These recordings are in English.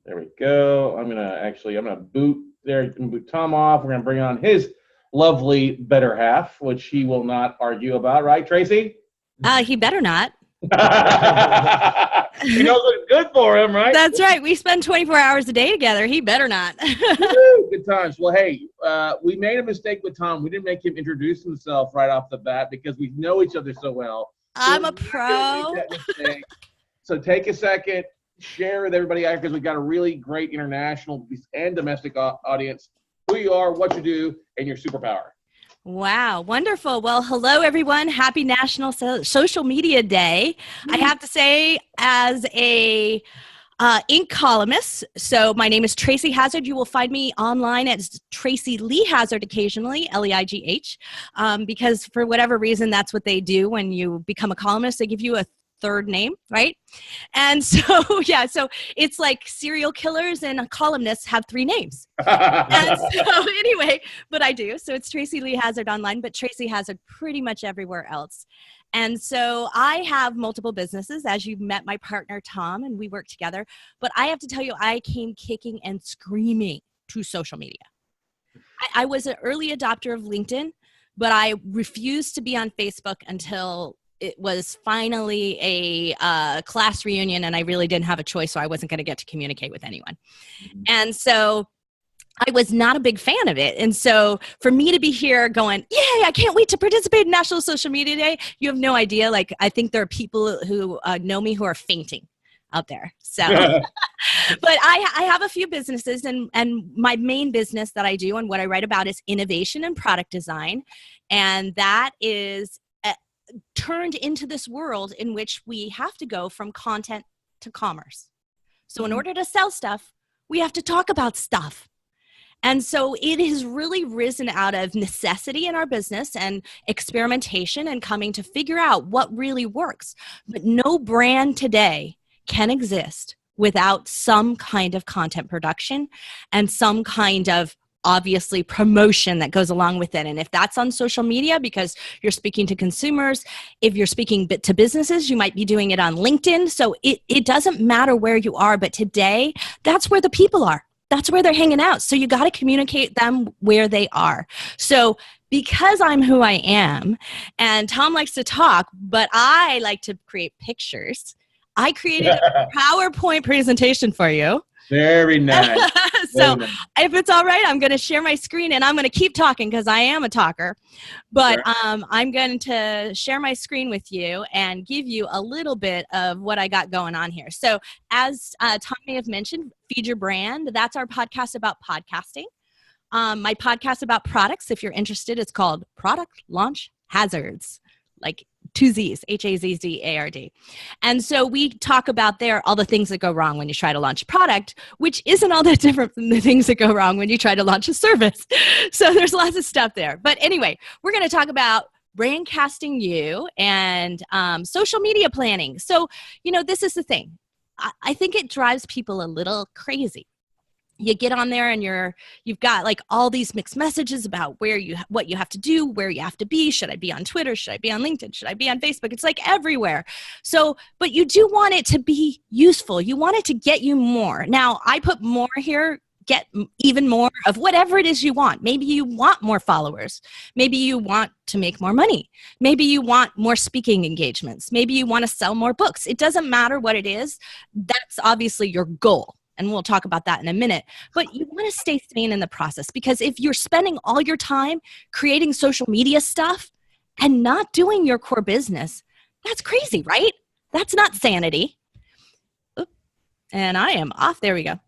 There we go. I'm gonna boot Tom off. We're gonna bring on his lovely better half, which he will not argue about, right, Tracy? He better not. He knows what's good for him, right? That's right. We spend 24 hours a day together. He better not. Woo, good times. Well, hey, we made a mistake with Tom. We didn't make him introduce himself right off the bat because we know each other so well. I'm a pro. So take a second, share with everybody out because we've got a really great international and domestic audience. Who you are, what you do, and your superpower. Wow, wonderful. Well, hello, everyone. Happy National Social Media Day. I have to say, as a ink columnist, so my name is Tracy Hazzard. You will find me online as Tracy Lee Hazzard occasionally, Leigh, because for whatever reason, that's what they do when you become a columnist. They give you a third name, right? And so, so it's like serial killers and columnists have three names. And so anyway, but I do. So it's Tracy Lee Hazzard online, but Tracy Hazzard pretty much everywhere else. And so I have multiple businesses, as you've met my partner, Tom, and we work together. But I have to tell you, I came kicking and screaming to social media. I was an early adopter of LinkedIn, but I refused to be on Facebook until it was finally a class reunion and I really didn't have a choice, so I wasn't going to get to communicate with anyone. Mm-hmm. And so I was not a big fan of it. And so for me to be here going, yay, I can't wait to participate in National Social Media Day, you have no idea. Like, I think there are people who know me who are fainting out there. So, but I have a few businesses and my main business that I do and what I write about is innovation and product design. And that is turned into this world in which we have to go from content to commerce. So in order to sell stuff, we have to talk about stuff. And so it has really risen out of necessity in our business and experimentation and coming to figure out what really works. But no brand today can exist without some kind of content production and some kind of obviously promotion that goes along with it. And if that's on social media, because you're speaking to consumers, if you're speaking to businesses, you might be doing it on LinkedIn. So it doesn't matter where you are, but today, that's where the people are. That's where they're hanging out. So you got to communicate them where they are. So because I'm who I am, and Tom likes to talk, but I like to create pictures, I created a PowerPoint presentation for you. Very nice. So if it's all right, I'm going to share my screen and I'm going to keep talking because I am a talker. But sure. I'm going to share my screen with you and give you a little bit of what I got going on here. So as Tom may have mentioned, Feed Your Brand, that's our podcast about podcasting. My podcast about products, if you're interested, it's called Product Launch Hazards. Like 2 Z's, Hazzard. And so we talk about there all the things that go wrong when you try to launch a product, which isn't all that different from the things that go wrong when you try to launch a service. So there's lots of stuff there. But anyway, we're going to talk about brand casting you and social media planning. So, this is the thing. I think it drives people a little crazy. You get on there and you've got like all these mixed messages about what you have to do, where you have to be. Should I be on Twitter? Should I be on LinkedIn? Should I be on Facebook? It's like everywhere. So, but you do want it to be useful. You want it to get you more. Now, I put more here, get even more of whatever it is you want. Maybe you want more followers. Maybe you want to make more money. Maybe you want more speaking engagements. Maybe you want to sell more books. It doesn't matter what it is. That's obviously your goal. And we'll talk about that in a minute. But you want to stay sane in the process because if you're spending all your time creating social media stuff and not doing your core business, that's crazy, right? That's not sanity. Oop. And I am off. There we go.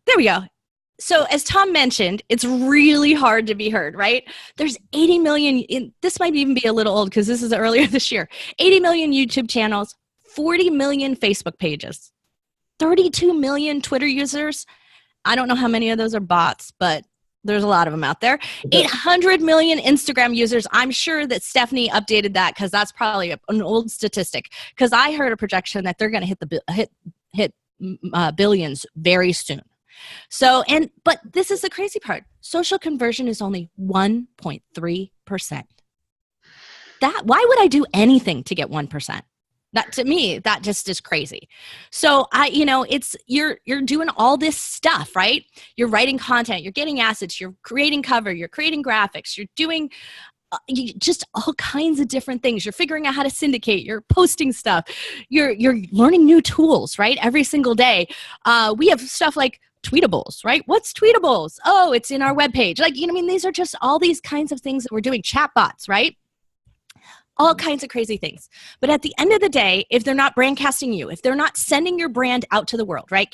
So as Tom mentioned, it's really hard to be heard, right? There's 80 million, this might even be a little old because this is earlier this year, 80 million YouTube channels, 40 million Facebook pages. 32 million Twitter users. I don't know how many of those are bots, but there's a lot of them out there. 800 million Instagram users. I'm sure that Stephanie updated that because that's probably an old statistic. Because I heard a projection that they're going to hit billions very soon. So, but this is the crazy part. Social conversion is only 1.3%. Why would I do anything to get 1%? That to me, that just is crazy. So it's you're doing all this stuff, right? You're writing content, you're getting assets, you're creating cover, you're creating graphics, you're doing just all kinds of different things. You're figuring out how to syndicate, you're posting stuff, you're learning new tools, right? Every single day. We have stuff like tweetables, right? What's tweetables? Oh, it's in our webpage. Like, these are just all these kinds of things that we're doing. Chatbots, right? All kinds of crazy things. But at the end of the day, if they're not brand casting you, if they're not sending your brand out to the world, right?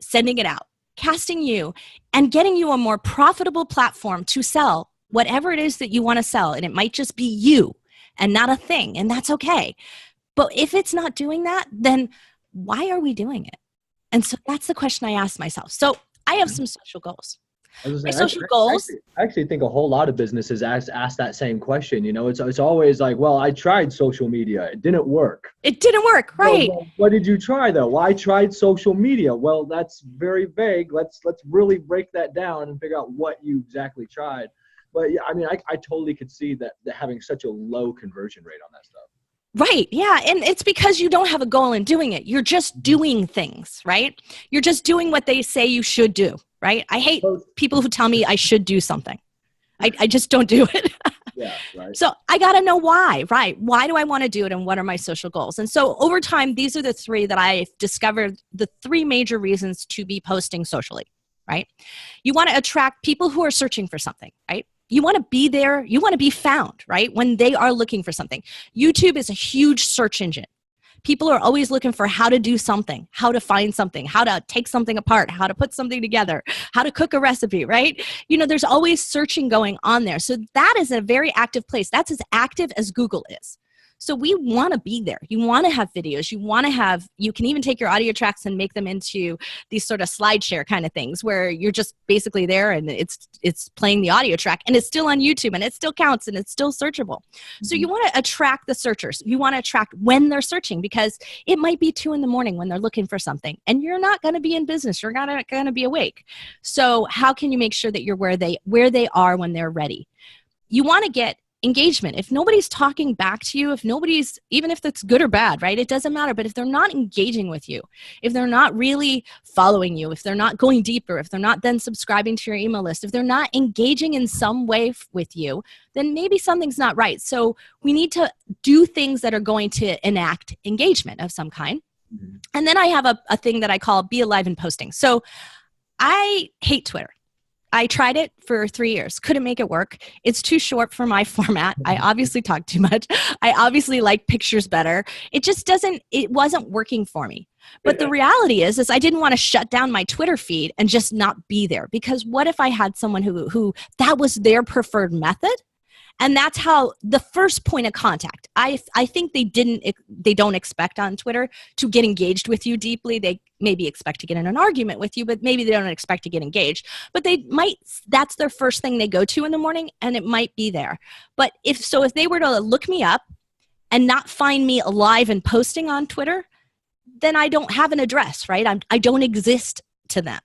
Sending it out, casting you and getting you a more profitable platform to sell whatever it is that you want to sell. And it might just be you and not a thing. And that's okay. But if it's not doing that, then why are we doing it? And so that's the question I asked myself. So I have some social goals. My social goals. I actually think a whole lot of businesses ask that same question. It's always like, well, I tried social media. It didn't work. It didn't work, right? Well, what did you try though? Well, I tried social media. Well, that's very vague. Let's really break that down and figure out what you exactly tried. But yeah, I totally could see that having such a low conversion rate on that stuff. Right. Yeah. And it's because you don't have a goal in doing it. You're just doing things, right? You're just doing what they say you should do, right? I hate people who tell me I should do something. I just don't do it. Yeah, right. So I got to know why, right? Why do I want to do it? And what are my social goals? And so over time, these are the three that I've discovered, the three major reasons to be posting socially, right? You want to attract people who are searching for something, right? You want to be there. You want to be found, right? When they are looking for something. YouTube is a huge search engine. People are always looking for how to do something, how to find something, how to take something apart, how to put something together, how to cook a recipe, right? There's always searching going on there. So that is a very active place. That's as active as Google is. So we want to be there. You want to have videos. You can even take your audio tracks and make them into these sort of SlideShare kind of things where you're just basically there and it's playing the audio track and it's still on YouTube and it still counts and it's still searchable. So you want to attract the searchers. You want to attract when they're searching because it might be 2 a.m. when they're looking for something and you're not going to be in business. You're not going to be awake. So how can you make sure that you're where they are when they're ready? You want to get engagement. If nobody's talking back to you, even if that's good or bad, right? It doesn't matter. But if they're not engaging with you, if they're not really following you, if they're not going deeper, if they're not then subscribing to your email list, if they're not engaging in some way with you, then maybe something's not right. So we need to do things that are going to enact engagement of some kind. Mm-hmm. And then I have a thing that I call be alive in posting. So I hate Twitter. I tried it for 3 years. Couldn't make it work. It's too short for my format. I obviously talk too much. I obviously like pictures better. It wasn't working for me. But the reality is I didn't want to shut down my Twitter feed and just not be there. Because what if I had someone who that was their preferred method? And that's how the first point of contact. I think they don't expect on Twitter to get engaged with you deeply. They maybe expect to get in an argument with you, but maybe they don't expect to get engaged. But that's their first thing they go to in the morning, and it might be there. But if they were to look me up and not find me alive and posting on Twitter, then I don't have an address, right? I don't exist to them.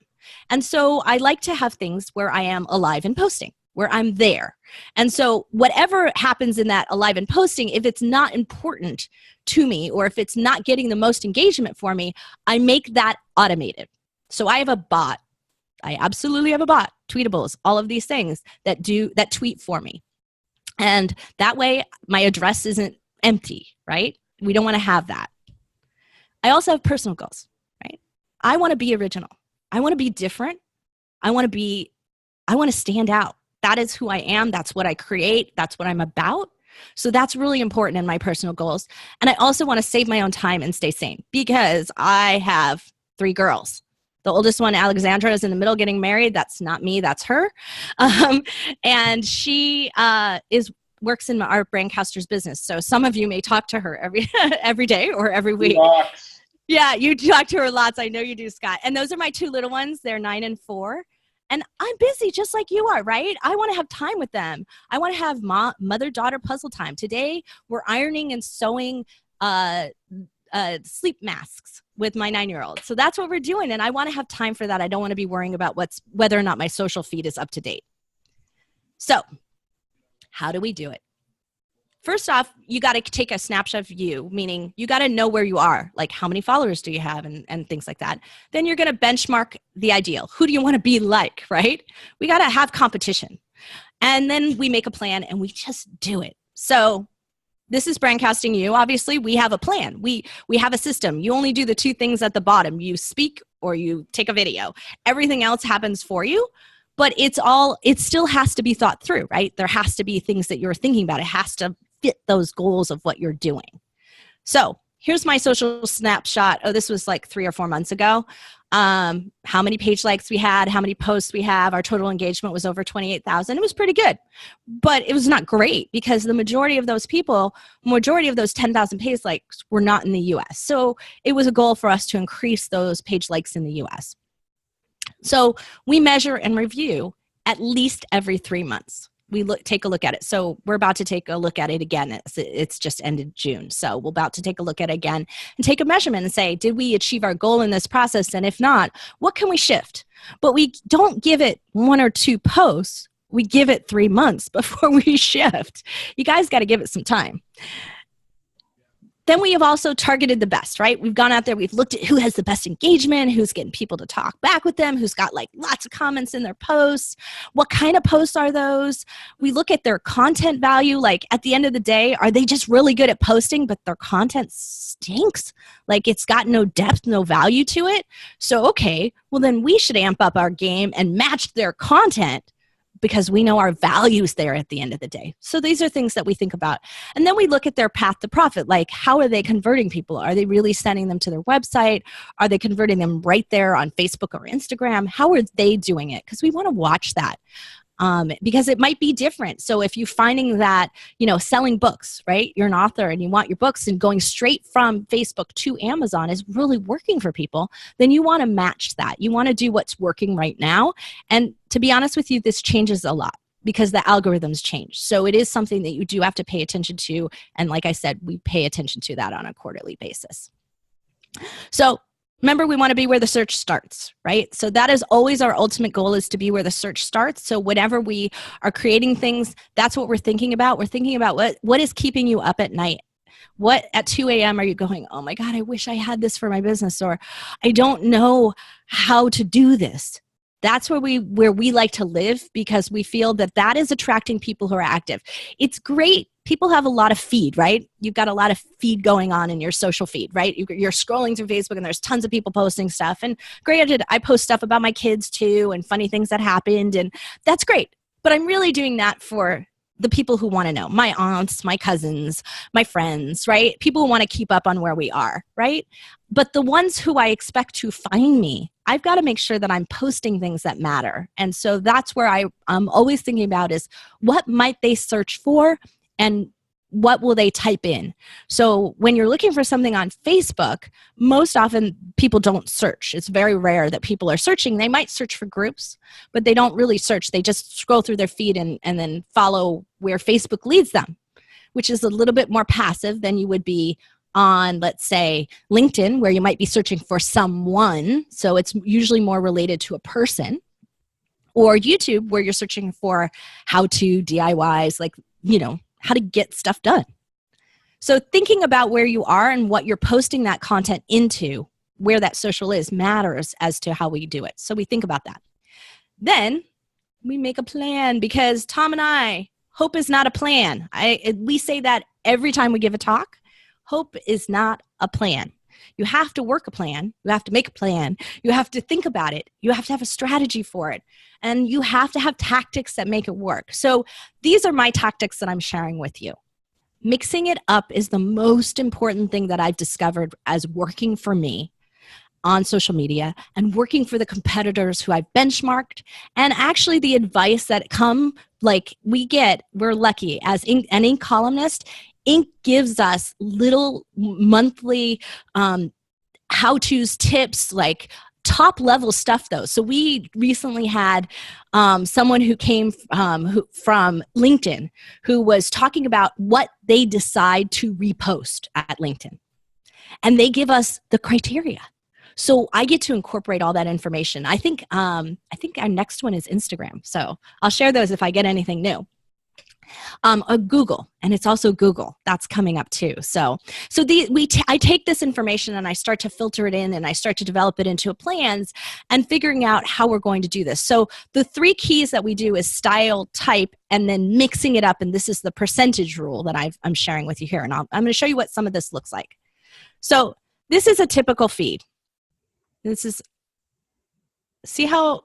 And so I like to have things where I am alive and posting, where I'm there. And so whatever happens in that alive and posting, if it's not important to me or if it's not getting the most engagement for me, I make that automated. So I have a bot. I absolutely have a bot, tweetables, all of these things that tweet for me. And that way my address isn't empty, right? We don't want to have that. I also have personal goals, right? I want to be original. I want to be different. I want to stand out. That is who I am. That's what I create. That's what I'm about. So that's really important in my personal goals. And I also want to save my own time and stay sane because I have 3 girls. The oldest one, Alexandra, is in the middle getting married. That's not me. That's her. And she works in our Brandcaster's business. So some of you may talk to her every day or every week. Rocks. Yeah, you talk to her lots. I know you do, Scott. And those are my 2 little ones. They're 9 and 4. And I'm busy just like you are, right? I want to have time with them. I want to have mother-daughter puzzle time. Today, we're ironing and sewing sleep masks with my 9-year-old. So that's what we're doing. And I want to have time for that. I don't want to be worrying about whether or not my social feed is up to date. So how do we do it? first off, you got to take a snapshot of you, meaning you got to know where you are, like how many followers do you have and things like that. Then you're going to benchmark the ideal. Who do you want to be like, right? We got to have competition. And then we make a plan and we just do it. So this is Brandcasting You. Obviously, we have a plan. We have a system. You only do the two things at the bottom. You speak or you take a video. Everything else happens for you. But it still has to be thought through, right? There has to be things that you're thinking about. It has to fit those goals of what you're doing. So here's my social snapshot. Oh, this was like 3 or 4 months ago. How many page likes we had, how many posts we have. Our total engagement was over 28,000. It was pretty good, but it was not great because the majority of those 10,000 page likes were not in the US. So it was a goal for us to increase those page likes in the US. So we measure and review at least every 3 months. We take a look at it. So we're about to take a look at it again. It's just ended June. So we're about to take a look at it again and take a measurement and say, did we achieve our goal in this process? And if not, what can we shift? But we don't give it 1 or 2 posts. We give it 3 months before we shift. You guys got to give it some time. Then we have also targeted the best, right? We've gone out there, we've looked at who has the best engagement, who's getting people to talk back with them, who's got like lots of comments in their posts. What kind of posts are those? We look at their content value. Like at the end of the day, are they just really good at posting, but their content stinks? Like it's got no depth, no value to it. So, okay, well then we should amp up our game and match their content because we know our value's there at the end of the day. So these are things that we think about. And then we look at their path to profit. Like, how are they converting people? Are they really sending them to their website? Are they converting them right there on Facebook or Instagram? How are they doing it? Because we want to watch that. Because it might be different. So if you're finding that, selling books, right? You're an author and you want your books and going straight from Facebook to Amazon is really working for people, then you want to match that. You want to do what's working right now. And to be honest with you, this changes a lot because the algorithms change. So it is something that you do have to pay attention to. And like I said, we pay attention to that on a quarterly basis. So remember, we want to be where the search starts, right? So that is always our ultimate goal, is to be where the search starts. So whenever we are creating things, that's what we're thinking about. We're thinking about what is keeping you up at night. What at 2 a.m. are you going, oh my God, I wish I had this for my business, or I don't know how to do this. That's where we like to live, because we feel that is attracting people who are active. It's great. People have a lot of feed, right? You've got a lot of feed going on in your social feed, right? You're scrolling through Facebook and there's tons of people posting stuff. And granted, I post stuff about my kids too and funny things that happened, and that's great. But I'm really doing that for the people who want to know, my aunts, my cousins, my friends, right? People who want to keep up on where we are, right? But the ones who I expect to find me, I've got to make sure that I'm posting things that matter. And so that's where I'm always thinking about is, what might they search for and what will they type in? So when you're looking for something on Facebook, most often people don't search. It's very rare that people are searching. They might search for groups, but they don't really search. They just scroll through their feed and then follow where Facebook leads them, which is a little bit more passive than you would be on, let's say, LinkedIn, where you might be searching for someone. So it's usually more related to a person. Or YouTube, where you're searching for how-to DIYs, like, how to get stuff done. So thinking about where you are and what you're posting that content into, where that social is, matters as to how we do it. So we think about that. Then we make a plan, because Tom and I, hope is not a plan. We say that every time we give a talk. Hope is not a plan. You have to work a plan. You have to make a plan. You have to think about it. You have to have a strategy for it. And you have to have tactics that make it work. So these are my tactics that I'm sharing with you. Mixing it up is the most important thing that I've discovered as working for me on social media, and working for the competitors who I've benchmarked, and actually the advice that we're lucky as an Inc. columnist. Inc. gives us little monthly how-tos, tips, like top level stuff though. So we recently had someone who came from LinkedIn, who was talking about what they decide to repost at LinkedIn. And they give us the criteria. So I get to incorporate all that information. I think our next one is Instagram. So I'll share those if I get anything new. Google, and it's also Google that's coming up too. I take this information and I start to filter it in and I start to develop it into plans and figuring out how we're going to do this. So the 3 keys that we do is style, type, and then mixing it up. And this is the percentage rule that I'm sharing with you here. And I'm going to show you what some of this looks like. So this is a typical feed. See how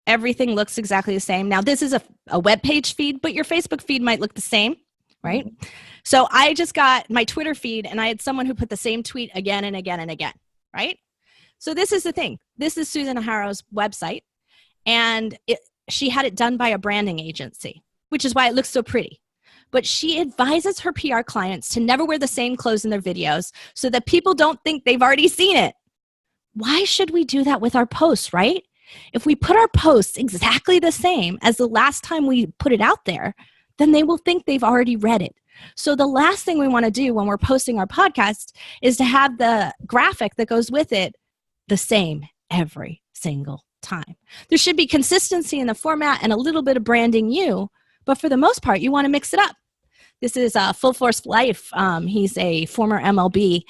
everything looks exactly the same. Now, this is a web page feed, but your Facebook feed might look the same, right? Mm-hmm. So I just got my Twitter feed, and I had someone who put the same tweet again and again and again, right? So this is the thing. This is Susan Harrow's website, and she had it done by a branding agency, which is why it looks so pretty. But she advises her PR clients to never wear the same clothes in their videos so that people don't think they've already seen it. Why should we do that with our posts, right? If we put our posts exactly the same as the last time we put it out there, then they will think they've already read it. So the last thing we want to do when we're posting our podcast is to have the graphic that goes with it the same every single time. There should be consistency in the format and a little bit of branding but for the most part, you want to mix it up. This is Full Force Life. He's a former MLB,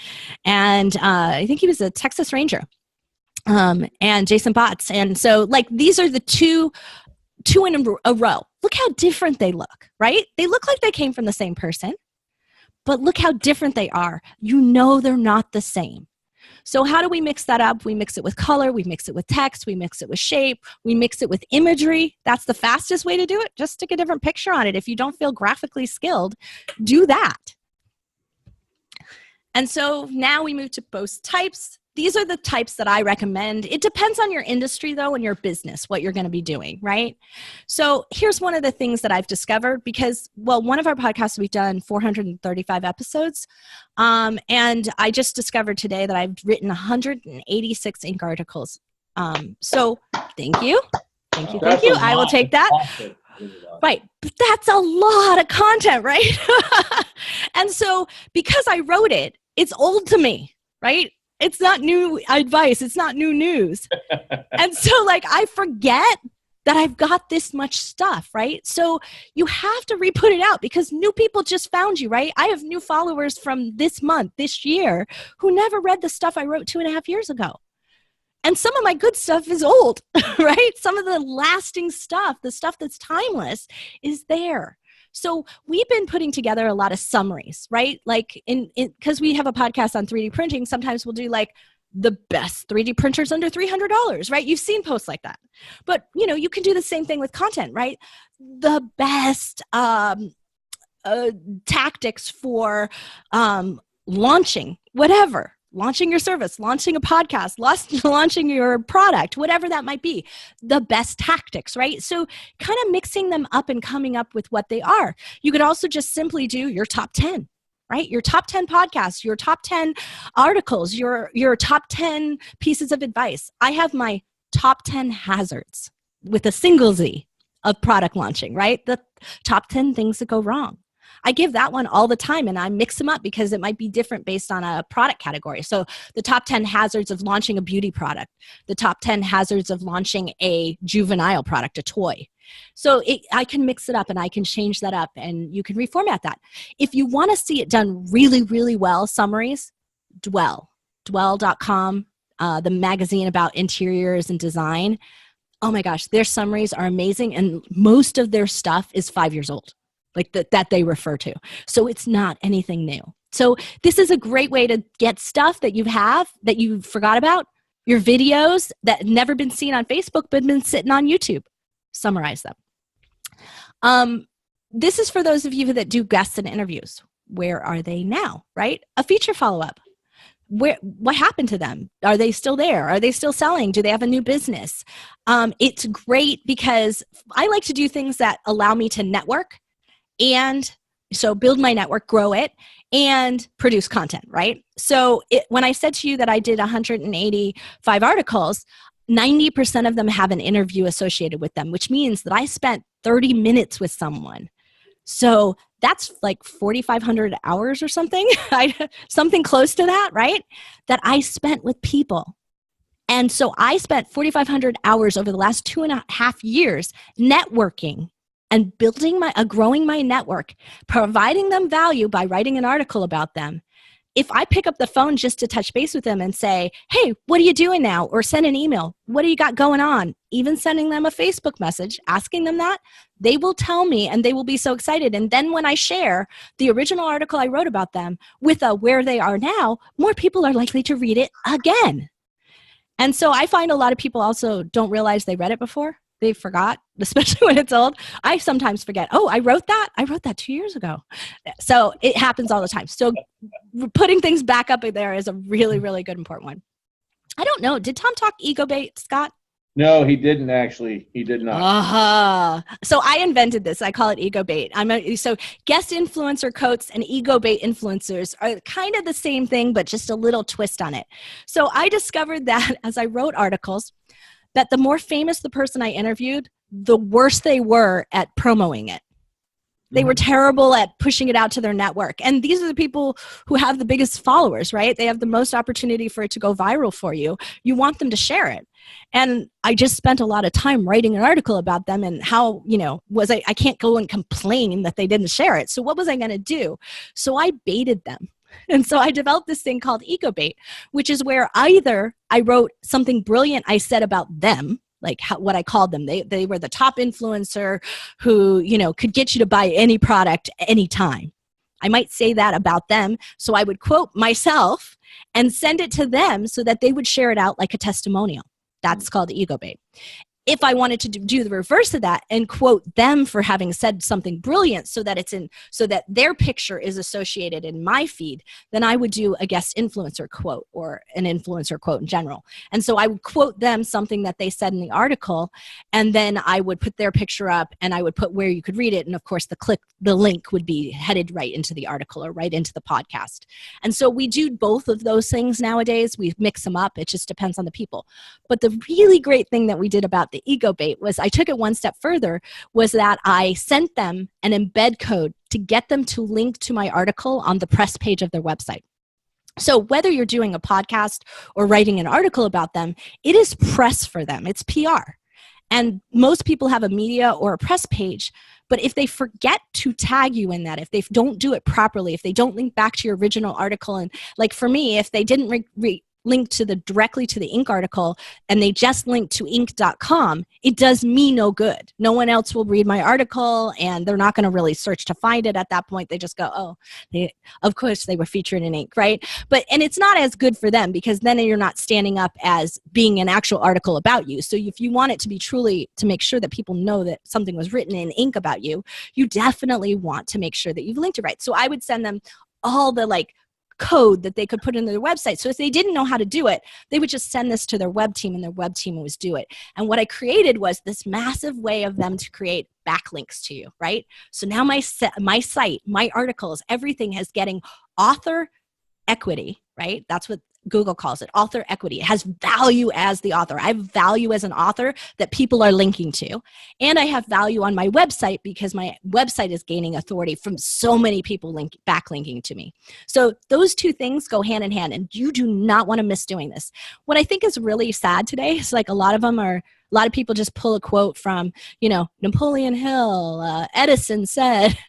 and I think he was a Texas Ranger. And Jason Botts. And so these are the two in a row. Look how different they look, right? They look like they came from the same person, but look how different they are. They're not the same. So how do we mix that up? We mix it with color, we mix it with text, we mix it with shape, we mix it with imagery. That's the fastest way to do it. Just stick a different picture on it. If you don't feel graphically skilled, do that. And so now we move to post types. These are the types that I recommend. It depends on your industry, though, and your business, what you're going to be doing, right? So here's one of the things that I've discovered because, one of our podcasts, we've done 435 episodes. And I just discovered today that I've written 186 ink articles. So thank you. Thank you. Thank you. I will take that. Right. But that's a lot of content, right? And so because I wrote it, it's old to me, right? It's not new advice. It's not new news. And so I forget that I've got this much stuff, right? So you have to re-put it out because new people just found you, right? I have new followers from this month, this year, who never read the stuff I wrote 2.5 years ago. And some of my good stuff is old, right? Some of the lasting stuff, the stuff that's timeless is there. So we've been putting together a lot of summaries, right? Because we have a podcast on 3D printing, sometimes we'll do the best 3D printers under $300, right? You've seen posts like that. But, you can do the same thing with content, right? The best tactics for launching, whatever. Launching your service, launching a podcast, launching your product, whatever that might be, the best tactics, right? So kind of mixing them up and coming up with what they are. You could also just simply do your top 10, right? Your top 10 podcasts, your top 10 articles, your top 10 pieces of advice. I have my top 10 hazards with a single Z of product launching, right? The top 10 things that go wrong. I give that one all the time and I mix them up because it might be different based on a product category. So the top 10 hazards of launching a beauty product, the top 10 hazards of launching a juvenile product, a toy. So I can mix it up and I can change that up and you can reformat that. If you want to see it done really, really well, summaries, dwell.com, the magazine about interiors and design. Oh my gosh, their summaries are amazing and most of their stuff is 5 years old. That they refer to. So it's not anything new. So this is a great way to get stuff that you forgot about, your videos that never been seen on Facebook but been sitting on YouTube. Summarize them. This is for those of you that do guests and interviews. Where are they now, right? A feature follow-up. What happened to them? Are they still there? Are they still selling? Do they have a new business? It's great because I like to do things that allow me to network. And so build my network, grow it, and produce content, right? So when I said to you that I did 185 articles, 90% of them have an interview associated with them, which means that I spent 30 minutes with someone. So that's 4,500 hours or something, something close to that, right? That I spent with people. And so I spent 4,500 hours over the last 2.5 years networking and growing my network, providing them value by writing an article about them. If I pick up the phone just to touch base with them and say, hey, what are you doing now? Or send an email, what do you got going on? Even sending them a Facebook message, asking them that, they will tell me and they will be so excited. And then when I share the original article I wrote about them with where they are now, more people are likely to read it again. And so I find a lot of people also don't realize they read it before. They forgot, especially when it's old. I sometimes forget, oh, I wrote that 2 years ago. So it happens all the time. So putting things back up there is a really, really good, important one. I don't know. Did Tom talk ego bait, Scott? No, he didn't actually. He did not. So I invented this. I call it ego bait. So guest influencer quotes and ego bait influencers are kind of the same thing, but just a little twist on it. So I discovered that as I wrote articles, that the more famous the person I interviewed, the worse they were at promoting it. They were terrible at pushing it out to their network. And these are the people who have the biggest followers, right? They have the most opportunity for it to go viral for you. You want them to share it. And I just spent a lot of time writing an article about them and how, I can't go and complain that they didn't share it. So what was I going to do? So I baited them. And so I developed this thing called ego bait, which is where either I wrote something brilliant I said about them, like what I called them. They were the top influencer who, could get you to buy any product anytime. I might say that about them. So I would quote myself and send it to them so that they would share it out like a testimonial. That's called ego bait. If I wanted to do the reverse of that and quote them for having said something brilliant so that their picture is associated in my feed, then I would do a guest influencer quote or an influencer quote in general. And so I would quote them something that they said in the article, and then I would put their picture up and I would put where you could read it. And of course the link would be headed right into the article or right into the podcast. And so we do both of those things nowadays. We mix them up. It just depends on the people. But the really great thing that we did about the ego bait was I took it one step further, was that I sent them an embed code to get them to link to my article on the press page of their website. So whether you're doing a podcast or writing an article about them, it is press for them. It's PR. And most people have a media or a press page, but if they forget to tag you in that, if they don't do it properly, if they don't link back to your original article, and like for me, if they didn't link directly to the Inc. article and they just link to Inc.com, it does me no good. No one else will read my article and they're not going to really search to find it at that point. They just go, of course they were featured in Inc., right? And it's not as good for them because then you're not standing up as being an actual article about you. So if you want it to be truly to make sure that people know that something was written in Inc. about you, you definitely want to make sure that you've linked it right. So I would send them all the code that they could put in their website. So if they didn't know how to do it, they would just send this to their web team and their web team would do it. And what I created was this massive way of them to create backlinks to you, right? So now my site, my articles, everything is getting author equity, right? That's what Google calls it, author equity. It has value as the author. I have value as an author that people are linking to. And I have value on my website because my website is gaining authority from so many people backlinking to me. So those two things go hand in hand, and you do not want to miss doing this. What I think is really sad today is a lot of people just pull a quote from, Napoleon Hill, Edison said,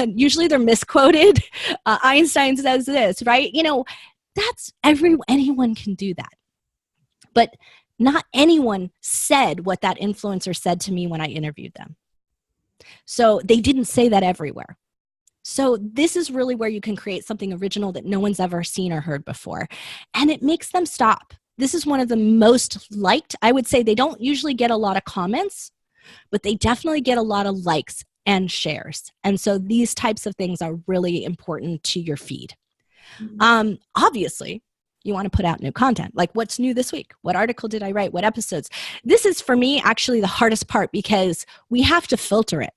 usually they're misquoted. Einstein says this, right? Anyone can do that. But not anyone said what that influencer said to me when I interviewed them. So they didn't say that everywhere. So this is really where you can create something original that no one's ever seen or heard before. And it makes them stop. This is one of the most liked. I would say they don't usually get a lot of comments, but they definitely get a lot of likes and shares. And so these types of things are really important to your feed. Obviously, you want to put out new content. Like, what's new this week? What article did I write? What episodes? This is, for me, actually the hardest part because we have to filter it.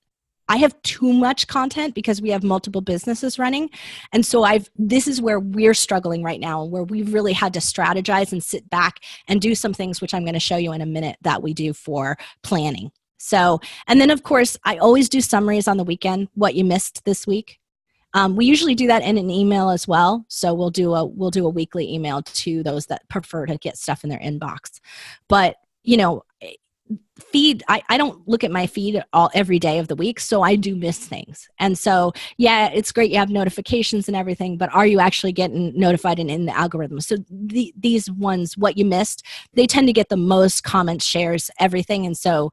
I have too much content because we have multiple businesses running. And so this is where we're struggling right now, where we've really had to strategize and sit back and do some things, which I'm going to show you in a minute, that we do for planning. So, and then of course, I always do summaries on the weekend, what you missed this week. We usually do that in an email as well. So we'll do a weekly email to those that prefer to get stuff in their inbox. But, feed, I don't look at my feed every day of the week, so I do miss things. And so, yeah, it's great you have notifications and everything, but are you actually getting notified and in the algorithm? So these ones, what you missed, they tend to get the most comments, shares, everything. And so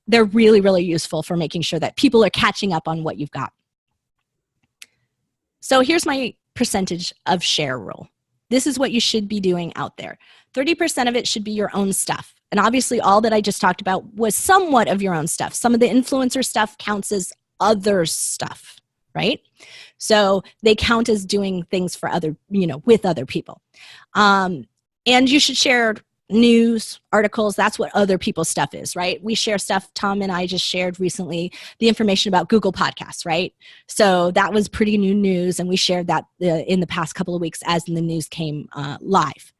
they're really, really useful for making sure that people are catching up on what you've got. So here's my percentage of share rule. This is what you should be doing out there. 30% of it should be your own stuff. And obviously all that I just talked about was somewhat of your own stuff. Some of the influencer stuff counts as other stuff, right? So they count as doing things for other, with other people. And you should share news, articles. That's what other people's stuff is, right? We share stuff. Tom and I just shared recently the information about Google Podcasts, right? So that was pretty new news. And we shared that in the past couple of weeks as the news came live.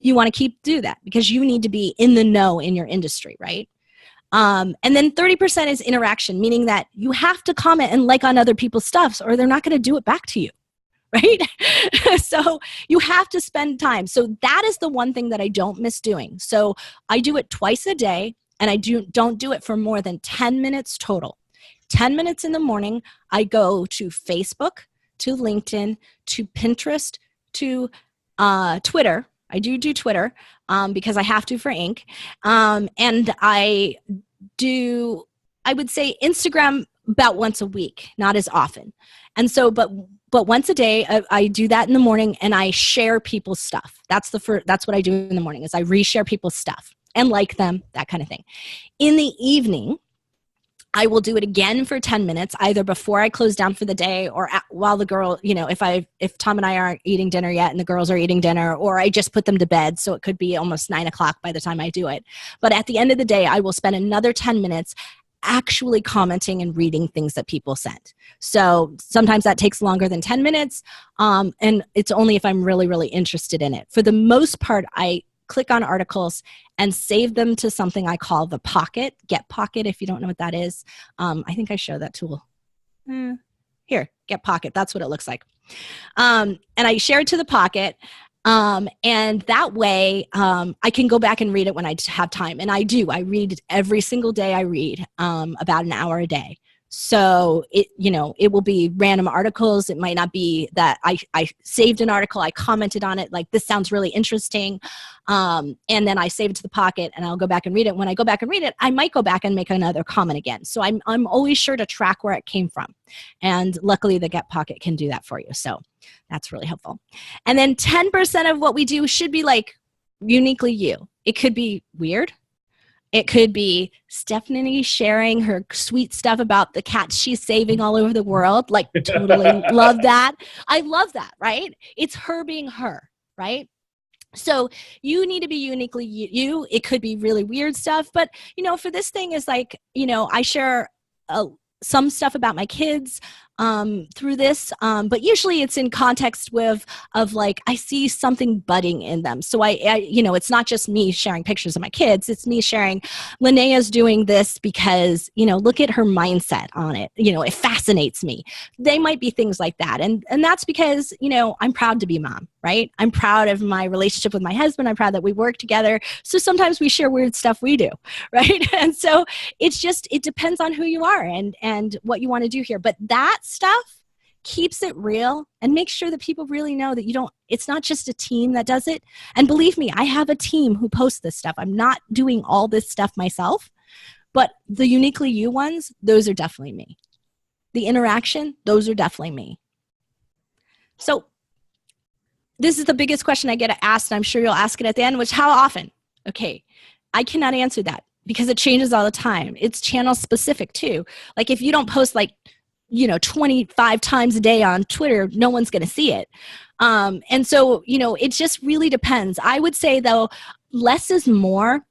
You want to do that because you need to be in the know in your industry, right? And then 30% is interaction, meaning that you have to comment and like on other people's stuff or they're not going to do it back to you, right? So you have to spend time. So that is the one thing that I don't miss doing. So I do it twice a day and I don't do it for more than 10 minutes total. 10 minutes in the morning, I go to Facebook, to LinkedIn, to Pinterest, to Twitter. I do Twitter because I have to for Inc. And I would say Instagram about once a week, not as often. And so, but once a day, I do that in the morning and I share people's stuff. That's what I do in the morning is I reshare people's stuff and like them, that kind of thing. In the evening, I will do it again for 10 minutes, either before I close down for the day or while the girl, if Tom and I aren't eating dinner yet and the girls are eating dinner, or I just put them to bed. So it could be almost 9 o'clock by the time I do it. But at the end of the day, I will spend another 10 minutes actually commenting and reading things that people sent. So sometimes that takes longer than 10 minutes. And it's only if I'm really, really interested in it. For the most part, I click on articles and save them to something I call the Pocket. Get Pocket, if you don't know what that is. I think I show that tool. Here, Get Pocket. That's what it looks like. And I share it to the Pocket. And that way I can go back and read it when I have time. And I do. I read every single day. I read about an hour a day. So it will be random articles. It might not be that I saved an article, I commented on it, like this sounds really interesting. And then I save it to the Pocket and I'll go back and read it. When I go back and read it, I might go back and make another comment again. So I'm always sure to track where it came from. And luckily the Get Pocket can do that for you. So that's really helpful. And then 10% of what we do should be like uniquely you. It could be weird. It could be Stephanie sharing her sweet stuff about the cats she's saving all over the world. Like, totally love that. I love that, right? It's her being her, right? So you need to be uniquely you. It could be really weird stuff. But, for this thing is like, I share some stuff about my kids through this, but usually it's in context of like I see something budding in them. So I it's not just me sharing pictures of my kids. It's me sharing Linnea's doing this because look at her mindset on it. It fascinates me. They might be things like that, and that's because I'm proud to be mom, right? I'm proud of my relationship with my husband. I'm proud that we work together. So sometimes we share weird stuff we do, right? And so it depends on who you are and what you want to do here. But that stuff keeps it real and makes sure that people really know that it's not just a team that does it. And believe me, I have a team who posts this stuff. I'm not doing all this stuff myself, but the uniquely you ones, those are definitely me. The interaction, those are definitely me. So this is the biggest question I get asked, and I'm sure you'll ask it at the end, which how often? Okay, I cannot answer that because it changes all the time. It's channel specific too. Like if you don't post 25 times a day on Twitter, no one's going to see it. And so, it just really depends. I would say though, less is more.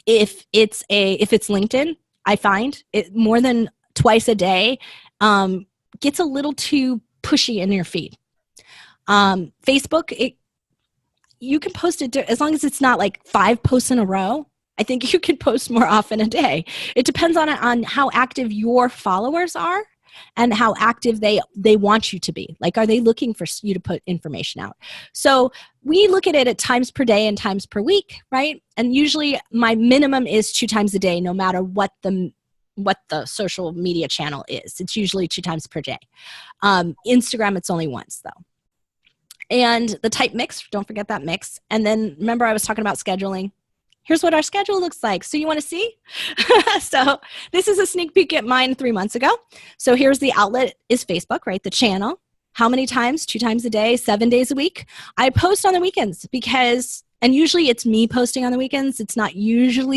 If it's LinkedIn, I find it more than twice a day, gets a little too pushy in your feed. Facebook, you can post it as long as it's not like 5 posts in a row. I think you can post more often a day. It depends on how active your followers are. and how active they want you to be. Like, are they looking for you to put information out? So we look at it at times per day and times per week, right? And usually my minimum is 2 times a day, no matter what the social media channel is. It's usually 2 times per day. Instagram, it's only once though. And the type mix, don't forget that mix. And then remember I was talking about scheduling. Here's what our schedule looks like. So you want to see? So this is a sneak peek at mine 3 months ago. So here's the outlet is Facebook, right? The channel. How many times? 2 times a day, 7 days a week. I post on the weekends because, and usually it's me posting on the weekends. It's not usually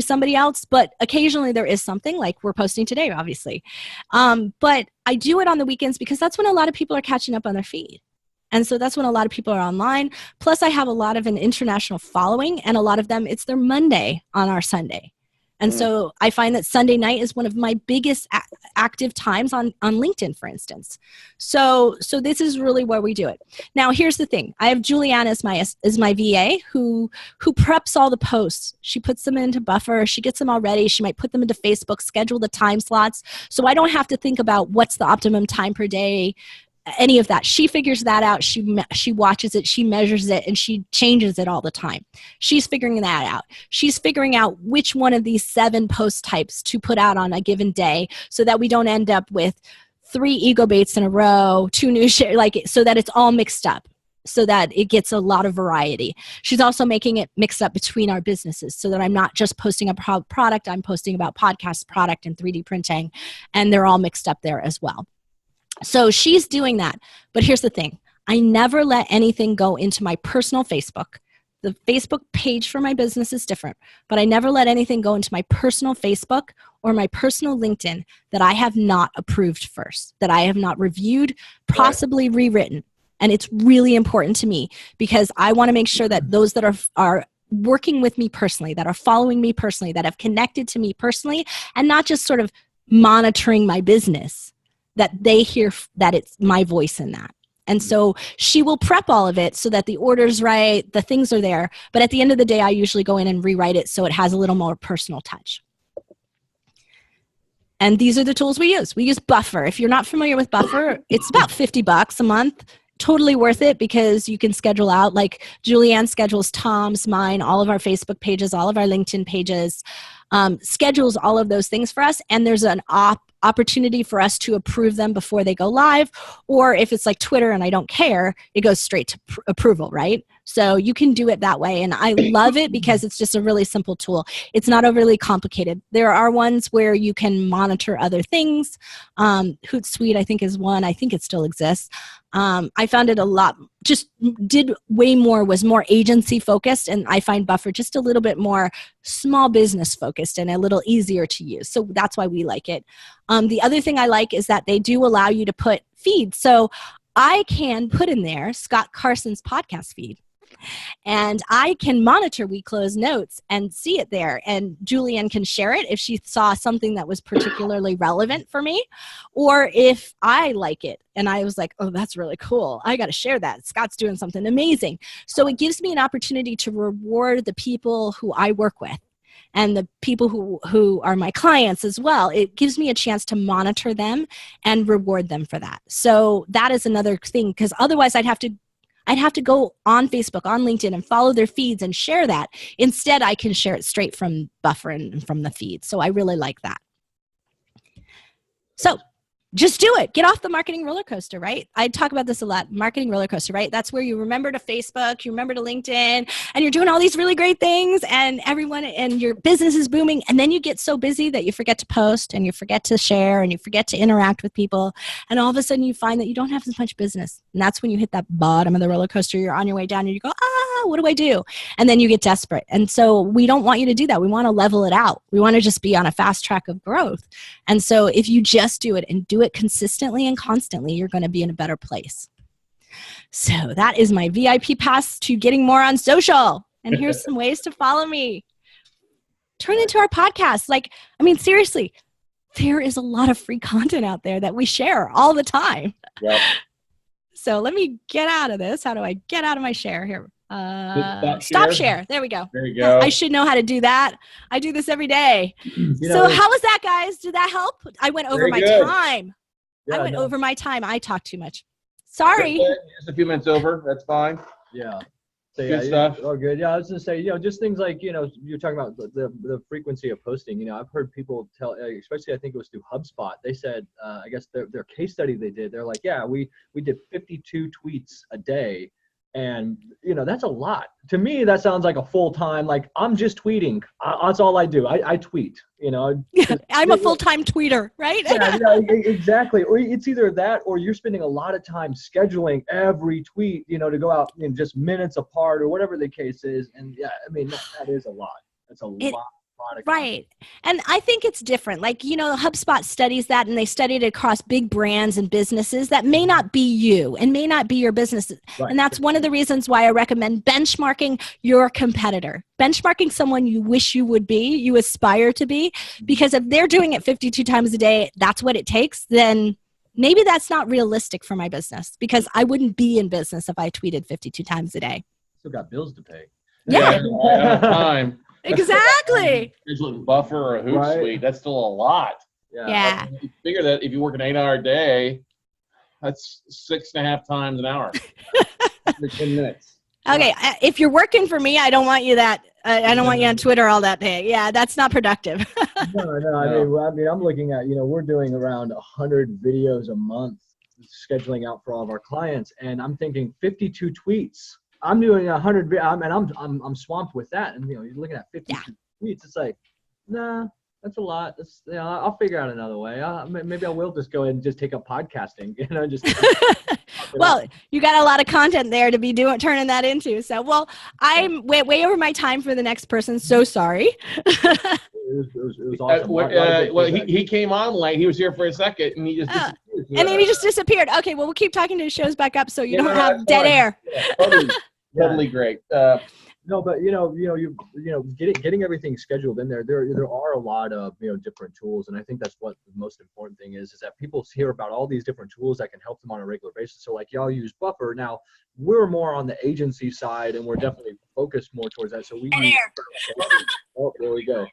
somebody else, but occasionally there is something, like we're posting today, obviously. But I do it on the weekends because that's when a lot of people are catching up on their feed. And so that's when a lot of people are online. Plus I have a lot of an international following, and a lot of them, it's their Monday on our Sunday. And so I find that Sunday night is one of my biggest active times on LinkedIn, for instance. So this is really where we do it. Now, here's the thing. I have Julianne as my VA who preps all the posts. She puts them into Buffer. She gets them all ready. She might put them into Facebook, schedule the time slots. So I don't have to think about what's the optimum time per day, any of that. She figures that out. She watches it, she measures it, and she changes it all the time. She's figuring that out. She's figuring out which one of these 7 post types to put out on a given day so that we don't end up with 3 ego baits in a row, 2 new share, so that it's all mixed up, so that it gets a lot of variety. She's also making it mixed up between our businesses so that I'm not just posting a product, I'm posting about podcast, product, and 3D printing, and they're all mixed up there as well. So she's doing that. But here's the thing. I never let anything go into my personal Facebook. The Facebook page for my business is different, but I never let anything go into my personal Facebook or my personal LinkedIn that I have not approved first, that I have not reviewed, possibly rewritten. And it's really important to me because I want to make sure that those that are working with me personally, that are following me personally, that have connected to me personally, and not just sort of monitoring my business, that they hear that it's my voice in that. And so she will prep all of it so that the order's right, the things are there. But at the end of the day, I usually go in and rewrite it so it has a little more personal touch. And these are the tools we use. We use Buffer. If you're not familiar with Buffer, it's about $50 a month. Totally worth it because you can schedule out, like Julianne schedules Tom's, mine, all of our Facebook pages, all of our LinkedIn pages, schedules all of those things for us. And there's an opportunity for us to approve them before they go live. Or if it's like Twitter and I don't care, it goes straight to approval, right? So you can do it that way. And I love it because it's just a really simple tool. It's not overly complicated. There are ones where you can monitor other things. Hootsuite, I think, is one. I think it still exists. I found it a lot, just did way more, was more agency focused. And I find Buffer just a little bit more small business focused and a little easier to use. So that's why we like it. The other thing I like is that they do allow you to put feeds. So I can put in there Scott Carson's podcast feed. And I can monitor We Close notes and see it there. And Julianne can share it if she saw something that was particularly relevant for me, or if I like it. And I was like, oh, that's really cool. I got to share that. Scott's doing something amazing. So it gives me an opportunity to reward the people who I work with and the people who are my clients as well. It gives me a chance to monitor them and reward them for that. So that is another thing, because otherwise I'd have to go on Facebook, on LinkedIn, and follow their feeds and share that. Instead, I can share it straight from Buffer and from the feed. So I really like that. So just do it. Get off the marketing roller coaster, right? I talk about this a lot. Marketing roller coaster, right? That's where you remember to Facebook, you remember to LinkedIn, and you're doing all these really great things, and everyone and your business is booming. And then you get so busy that you forget to post, and you forget to share, and you forget to interact with people. And all of a sudden you find that you don't have as much business. And that's when you hit that bottom of the roller coaster. You're on your way down and you go, what do I do? And then you get desperate. And so we don't want you to do that. We want to level it out. We want to just be on a fast track of growth. And so if you just do it and do it consistently and constantly, you're going to be in a better place. So that is my VIP pass to getting more on social. And here's some ways to follow me. Turn into our podcast. Seriously, there is a lot of free content out there that we share all the time. Yep. So let me get out of this. How do I get out of my share here? Stop share. There we go. There you go. I should know how to do that. I do this every day. So how was that, guys? Did that help? I went over my time. I went over my time. I talk too much. Sorry. Just a few minutes over. That's fine. Yeah. So, good stuff. Oh, good. Yeah, I was gonna say, just things like, you're talking about the frequency of posting. I've heard people tell, especially I think it was through HubSpot. They said, I guess their case study they did. They're like, yeah, we did 52 tweets a day. And, that's a lot. To me, that sounds like a full-time, like, I'm just tweeting. That's all I do. I tweet, I'm a full-time tweeter, right? Yeah, exactly. Or it's either that or you're spending a lot of time scheduling every tweet, to go out in just minutes apart or whatever the case is. And yeah, I mean, that is a lot. That's a lot. Right. And I think it's different. Like, HubSpot studies that, and they studied it across big brands and businesses that may not be you and may not be your business. Right. And that's one of the reasons why I recommend benchmarking your competitor, benchmarking someone you wish you would be, you aspire to be, because if they're doing it 52 times a day, that's what it takes, then maybe that's not realistic for my business, because I wouldn't be in business if I tweeted 52 times a day. Still got bills to pay. Yeah. I don't have time. Exactly. Scheduling Buffer or a Hootsuite, that's still a lot. Yeah. You figure that if you work an 8-hour day, that's 6.5 times an hour. 10 minutes. Okay, if you're working for me, I don't want you I don't want you on Twitter all that day. Yeah, that's not productive. No. I mean, I'm looking at, we're doing around 100 videos a month, scheduling out for all of our clients, and I'm thinking 52 tweets. I'm doing 100, and I'm swamped with that. And you're looking at 52 tweets. It's like, nah, that's a lot. That's, I'll figure out another way. Maybe I will just go ahead and just take up podcasting. Just. Well, you got a lot of content there to be turning that into. So, well, I'm way over my time for the next person. So sorry. It was awesome. He came on late. He was here for a second, and he just disappeared. And then he just disappeared. Okay, well, we'll keep talking to the shows back up so you don't have dead air. Yeah, totally great. No, but getting everything scheduled in there. There are a lot of different tools, and I think that's what the most important thing is that people hear about all these different tools that can help them on a regular basis. So like y'all use Buffer. Now we're more on the agency side, and we're definitely focused more towards that. So we use, oh, there we go.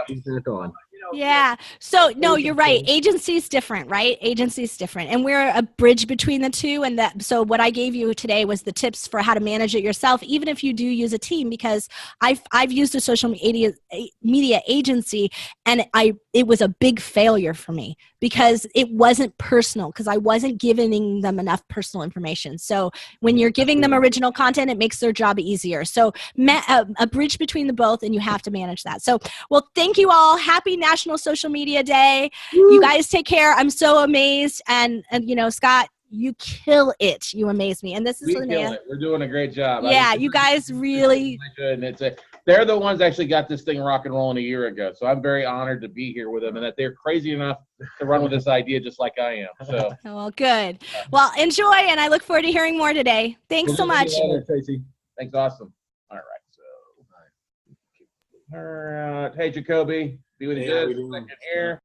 He's back on. Yeah. So no, you're right. Agency's different, right? Agency's different. And we're a bridge between the two. And so what I gave you today was the tips for how to manage it yourself, even if you do use a team, because I've used a social media agency, and it was a big failure for me because it wasn't personal, because I wasn't giving them enough personal information. So when you're giving them original content, it makes their job easier. So a bridge between the both, and you have to manage that. So, well, thank you all. Happy National Social Media Day. Woo. You guys take care. I'm so amazed. And Scott, you kill it. You amaze me. And this is Linnea. We're doing a great job. Yeah, you guys really. And they're the ones that actually got this thing rock and rolling a year ago. So I'm very honored to be here with them, and that they're crazy enough to run with this idea just like I am. So. Well, good. Well, enjoy, and I look forward to hearing more today. Thanks so much. Tracy. Thanks. Awesome. All right. So, hey, Jacoby. Be with you. Second here.